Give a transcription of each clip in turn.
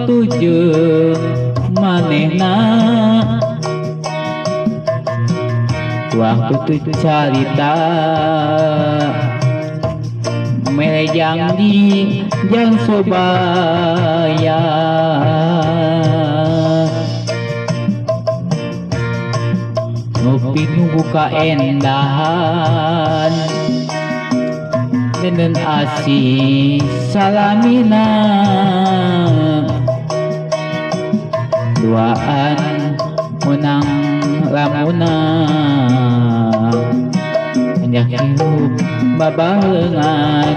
waktu jeung manehna waktu tu carita melejang di jang sobaya ngopi nu buka endahan denen asih salamina duaan menang lamuna banyak hirup babalengan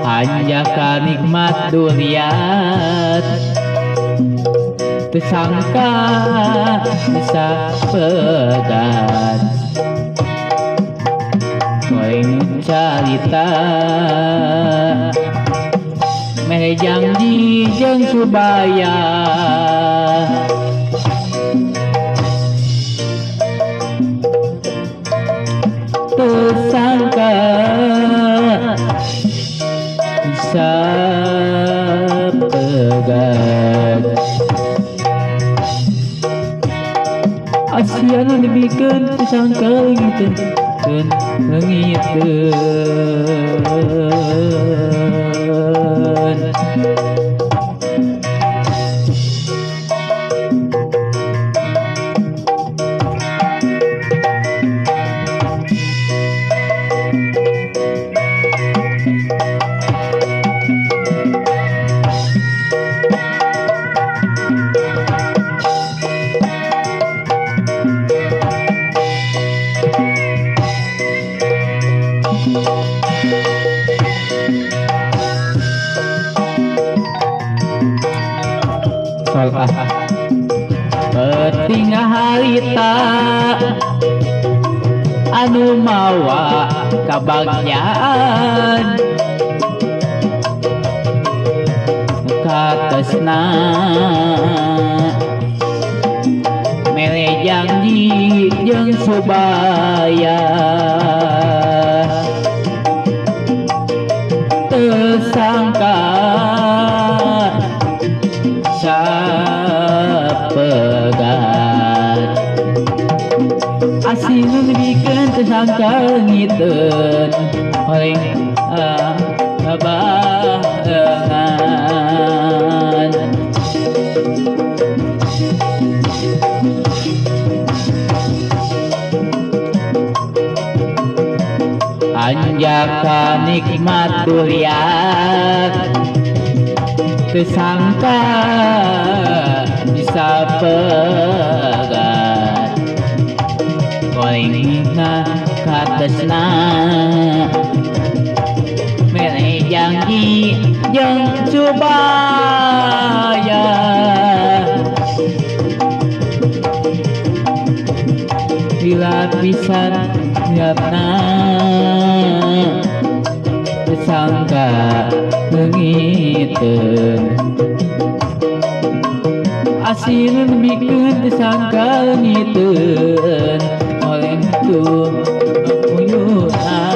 hanjaka nikmat durian tersangka bisa pegat koeng carita melejang di jeung subaya tersangka bisa pegat asiana dibikeun tersangka leungiteun penting harita anu mawa kabagyaan katesna melejang di jeung subaya tersangka pegat asina dibikeun tersangka leungiteun horeng babarengan anjaka nikmat durian tersangka bisa pegat koengna katesna melejang di jeung subaya dilapisan siapna tersangka leungiteun asina dibikeun tersangka leungiteun oleh tu puyuhan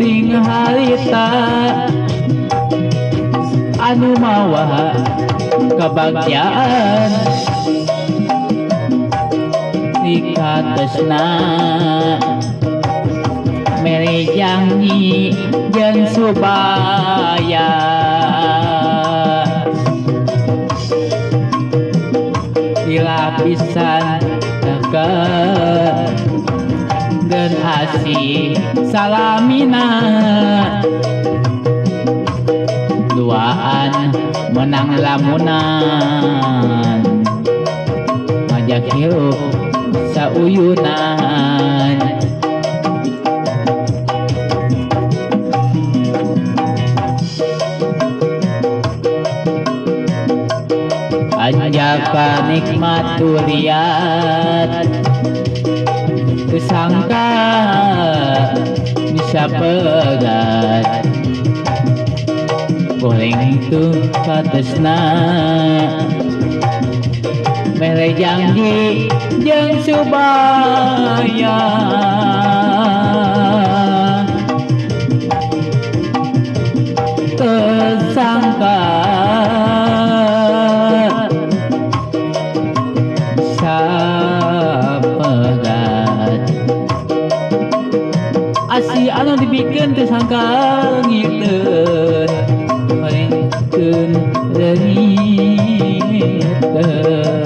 penting harita anu mawa kabagyaan di katesna mere janji jeung subaya dilapisan dan asih salamina duaan menang lamunan ngajak hirup sauyunan anjaka nikmat durian disangka bisa pegat goreng itu katesna mere janji jeung subaya tersangka sapegat asih anu dibikeun teu sangka ngiteun paringkeun leungiteun